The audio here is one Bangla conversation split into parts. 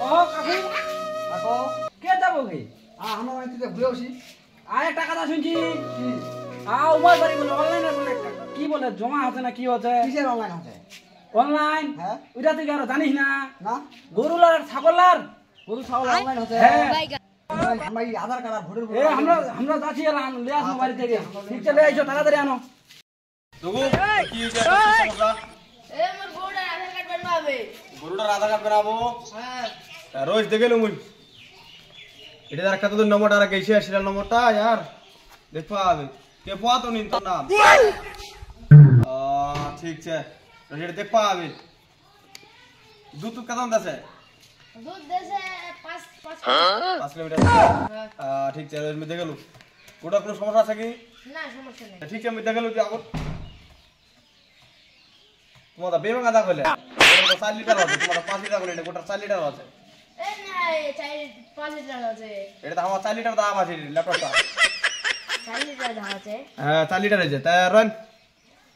ও কাকু কাকু কে যাবো কে আমার বাড়িতে ঘুরে আসি। আর একটা কথা শুনছি উমার বাড়ি বলে অনলাইনে বলে কি বলে জমা আছে না কি হচ্ছে কিসের অনলাইন আছে? অনলাইন হ্যাঁ ওইটা তুই আর জানিস না না গরুলার ছাগলার গরু ছাগল অনলাইন আছে। হ্যাঁ আমরা এই আধার কার্ড আর ভোটার এ আমরা যাচ্ছি এলাম লে আসবো বাড়ি থেকে ঠিক চলে আইছো তাড়াতাড়ি আনো দুগু কি সমস্যা এ মোর গরুটার আধার কার্ড বানাবে। গরুটার আধার কার্ড বানাবো হ্যাঁ রোজ দেখে লো মুই এটা আর কত নম্বরটা আর গেছে সিরিয়াল নম্বরটা यार দেখো আবে কে পাওয়া তো নিন তো নাম ঠিক আছে এটা দেখো আবে দুধ তো কত আছে দুধ দেছে 5 5 কিলোমিটার ঠিক আছে রোজ মে দেখে লো ওটা কোনো সমস্যা আছে কি না সমস্যা নেই। ঠিক আছে আমি দেখে লো যে আগত তোমার বেমা গাদা কইলে 4 লিটার আছে তোমার 5 লিটার কইলে গোটা 4 লিটার আছে এ না 5 লিটার আছে। এটা তো আমার 4 লিটার দাম আছে ল্যাপটপটা 4 লিটার দাম আছে। হ্যাঁ 4 লিটার আছে তাই রন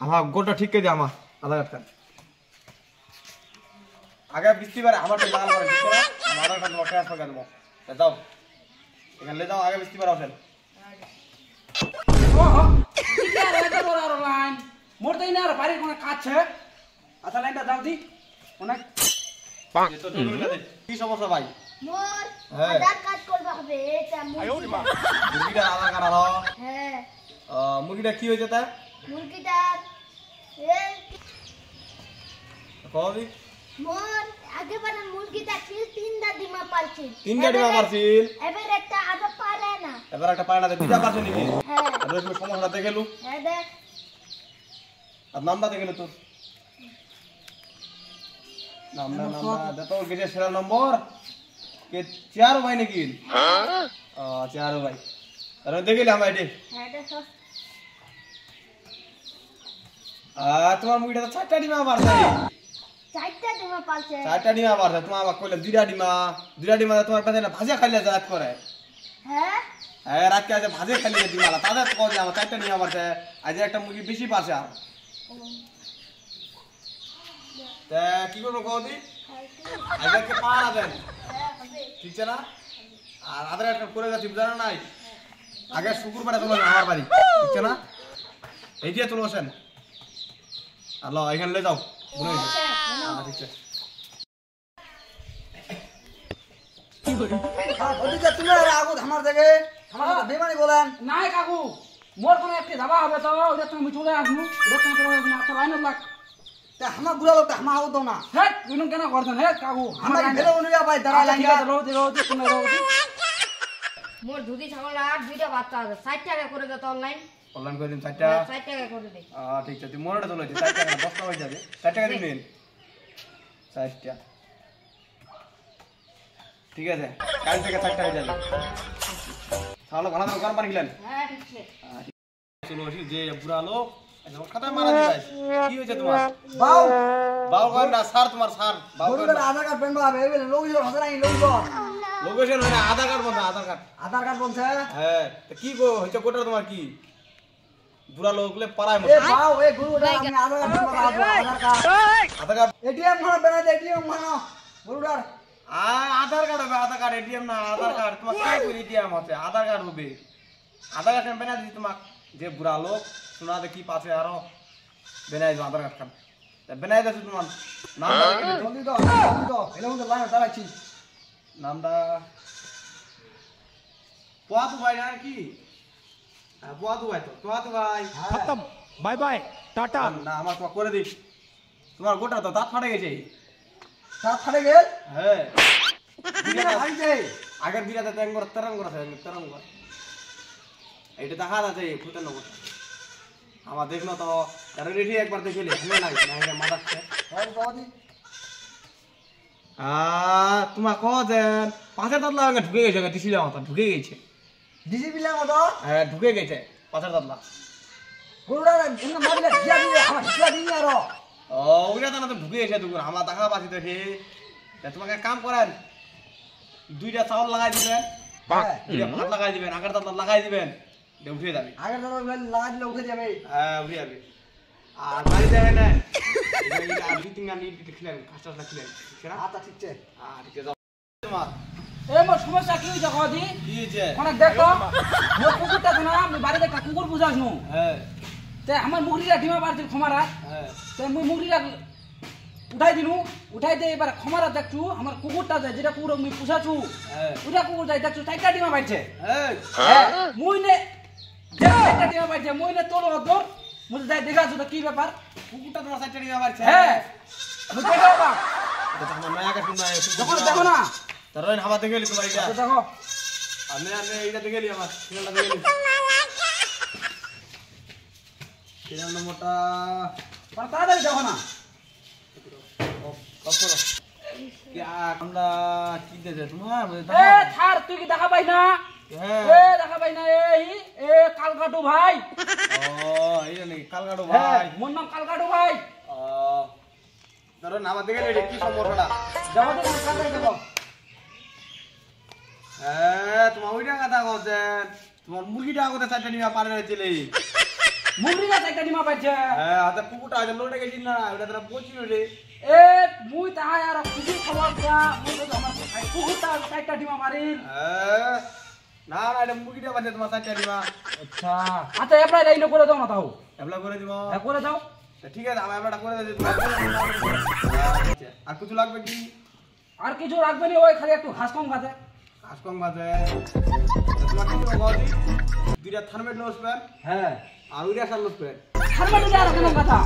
আমার গোটা ঠিক করে দে আমার আধার কার্ড আগে বৃষ্টিবারে আমার তো লাগাল করে দিছো না আমার আধার কার্ড তোমার ট্রান্সফার করে দেবো যাও এখানে লে যাও আগে বৃষ্টিবার আসেন ও ঠিক আছে এটা বড় আর অনলাইন মোর তাই না আর বাড়ির কোনো কাজ আছে আচ্ছা লাইনটা দাও দি অনেক এ তো ডকুমেন্ট আছে কি সমস্যা ভাই মোর হ্যাঁ। আধার কার্ড করতে হবে এটা মুরগিটা আধার কার্ড আলো হ্যাঁ মুরগিটা কি হয়েছে তা মুরগিটার এ কবি মোর আগে বারে মুরগিটা ছিল 3টা ডিমা পারছিল। 3টা ডিমা পারছিল এবার একটা আধা পারে না। এবার একটা পায়না দে দুটা পারছে নাকি হ্যাঁ রোজ সমস্যা দেখে লু হ্যাঁ দেখ আর নামটা দেখে তো নামটা দেখো গেছে সিরিয়াল নম্বর কে 4 ভাই নাকি হ্যাঁ 4 ভাই আরে দেখলে আমরা এটি হ্যাঁ দেখো তোমার মুইটা তো 4টা ডিমা মারছে 4টা ডিমা পারছে। 4টা ডিমা মারছে তোমার আমাকে কইলে 2টা ডিমা তোমার কাছে না ভাজা খাইলে রাত করে হ্যাঁ হ্যাঁ রাত কে আছে ভাজা খাইলে ডিমালা তাদের কও যে আমার 4টা ডিমা মারছে আজ একটা মুরগি বেশি পারছে আর তা কি করব কও দি আজকে পাড়া দেন ঠিক আছে না আর আধার কার্ড করে যাচ্ছি বুঝানো নাই আগে শুক্রবারে চলো আমার বাড়ি ঠিক আছে না এই দিয়ে চলো আসেন আল্লাহ এখানে লে যাও বুঝে ঠিক আছে ওদিকে তুমি আগু আমার থেকে আমার কথা বেমানি বলেন। নাই কাকু মোর কোনো একটি যাবা হবে তো ওটা তুমি চলে আসবো এটা তুমি চলে আসবো আচ্ছা লাইন লাগ তা আমার বুড়া লোক আমার আউ তো না হ্যাঁ তুমি কেন করছেন হ্যাঁ কাকু আমার ভেলো অনুয়া ভাই দাঁড়া লাইন রোজ তুমি রোজ মোর দুধি ছাগল আর 2টা বাচ্চা আছে 60 টাকা করে দে তো অনলাইন অনলাইন করে দিন 4টা 60 টাকা করে দে। ঠিক আছে তুই মনেটা চলে 4 টাকা 10 টাকা হয়ে যাবে 4 টাকা দিবেন 4টা ঠিক আছে কাল থেকে 4টা হয়ে যাবে তাহলে ভালো করে গরম পানি খেলেন হ্যাঁ ঠিক আছে। চলো আসি যে বুড়া লোক একদম খাতা মারা দিলাই কি হয়েছে তোমার বাউ বাউ কর না স্যার তোমার স্যার বাউ কর গরুটার আধার কার্ড বেনবা হবে এবেলে লোক জোর হাজার আই লোক জোর লোকেশন মানে আধার কার্ড বন্ধ আধার কার্ড আধার কার্ড বলছে হ্যাঁ তো কি গো হচ্ছে কোটা তোমার কি বুড়া লোকলে পাড়ায় এ মতো বাউ এ গরুটা আমি আধার কার্ড বেনবা আধার কার্ড আধার কার্ড এটিএম মানে বেনা দে এটিএম মানে গরুটার আধার কার্ড হবে আধার কার্ড এটিএম না আধার কার্ড তোমার কি করে এটিএম আছে আধার কার্ড হবে আধার কার্ড বেনা দিই তোমাক যে বুড়া লোক শোনা দেখি পাশে আরো বেনাই দাও আধার কার্ড বেনাই দাও তোমার নামটা জলদি দাও এলো মধ্যে লাইন দাঁড়াচ্ছি নামটা পোয়াতু ভাই আর কি পোয়াতু ভাই তো পোয়াতু ভাই খতম बाय बाय टाटा না আমার তোমার করে দিই তোমার গোটা তো দাঁত ফাটে গেছে সাত ফাটে গেল হ্যাঁ দিকে হাইছে আগের দিকে তেরং করে এইটা দেখা যাচ্ছে ফুটে নেবো আমার দেখলো তো রেডি একবার দেখিলে হলে নাই না মাথাচ্ছে আর বাদি তোমার কজন পাঁচের দাঁতলা ঢুকে গেছে টিসিলা মতো ঢুকে গেছে ডিসি বিলা মতো হ্যাঁ ঢুকে গেছে পাঁচের দাঁতলা গরুটার এমন মারলে দিয়া দিয়ে আমার দিয়া দিয়ে আর ও ওইটা তো না তো ঢুকে গেছে দুপুর আমার দেখা পাচ্ছি তো হে তোমাকে এক কাম করেন 2টা চাউল লাগাই দিবেন 2টা ভাত লাগাই দিবেন আগের দাঁতলা লাগাই দিবেন উঠে যাবে আগের দাঁড়া লাগা দিলে উঠে যাবে হ্যাঁ উঠে যাবে আর বাড়ি যাবে না আর 2-3 গান খেলেন কাজটা খেলেন আচ্ছা ঠিক আছে আর ঠিক আছে তোমার এ মোর সমস্যা কি হইছে কদি কি হয়েছে অনেক দেখো মোর কুকুরটা আছে না আমি বাড়িতে একটা কুকুর বুঝাস নু হ্যাঁ তে আমার মুগরিটা ডিমা পারছিল খমারা হ্যাঁ তে মুই মুগরিটা উঠাই দিনু উঠাই দে এবার খমারা দেখছু আমার কুকুরটা যায় যেটা কুকুর মুই পুষাছু হ্যাঁ ওটা কুকুর যায় দেখছু চারটা ডিমা পাইছে এই মুই নে চারটা ডিমা পাইছে মুই নে তোর অদর মুই যাই দেখাছু তো কি ব্যাপার কুকুরটা তোমার সাইডে নিয়ে মারছে হ্যাঁ মুই দেখো বা এটা আমার নয়া কাছে না দেখো না তার রইন হাওয়া দেখে গেলি তোমার এটা দেখো আমি এইটা দেখে গেলি আমার সিগন্যালটা দেখে গেলি সিগন্যাল নম্বরটা তাড়াতাড়ি দেখো না কত করো কি আমরা কি দেছে তোমার এ থার তুই কি দেখা পাই না হ্যাঁ এ দেখা পাই না এই এ কালকাটু ভাই ও এইটা নাকি কালকাটো হ্যাঁ ভাই মোর নাম কালকাটু ভাই ও ধরো নাম দেখে গেলি কি সমস্যাটা দেখো দেখো তাড়াতাড়ি দেখো তোমার ওইটা কথা বলছেন তোমার মুরগিটা কোথায় চারটা নিয়ে পারে রয়েছিলে মুগরিটা চারটা ডিমা পাইছে হ্যাঁ হাতে পুকুরটা আছে লোটে গেছিল না ওটা তোরা পচিল রে এ মুই তাহাই আর খুশি খবর দিয়া মুই তো আমার কুকুরটা চারটা ডিমা মারিল না না এটা মুরগিটা বাজে তোমার চারটা নিবা আচ্ছা আচ্ছা এপ্লাই লাইনে করে দাও না তাও অ্যাপ্লাই করে দিব হ্যাঁ করে দাও ঠিক আছে আমি অ্যাপ্লাইটা করে দিচ্ছি আর কিছু লাগবে কি আর কিছু রাখবে না ওই খালি একটু ঘাস কম খাতে ঘাস কম বাজে তোমার কি গদি দুইটা থার্মেট লোস প্যান হ্যাঁ আর উইরা সার লোস প্যান খারবা দিলে আর কোনো কথা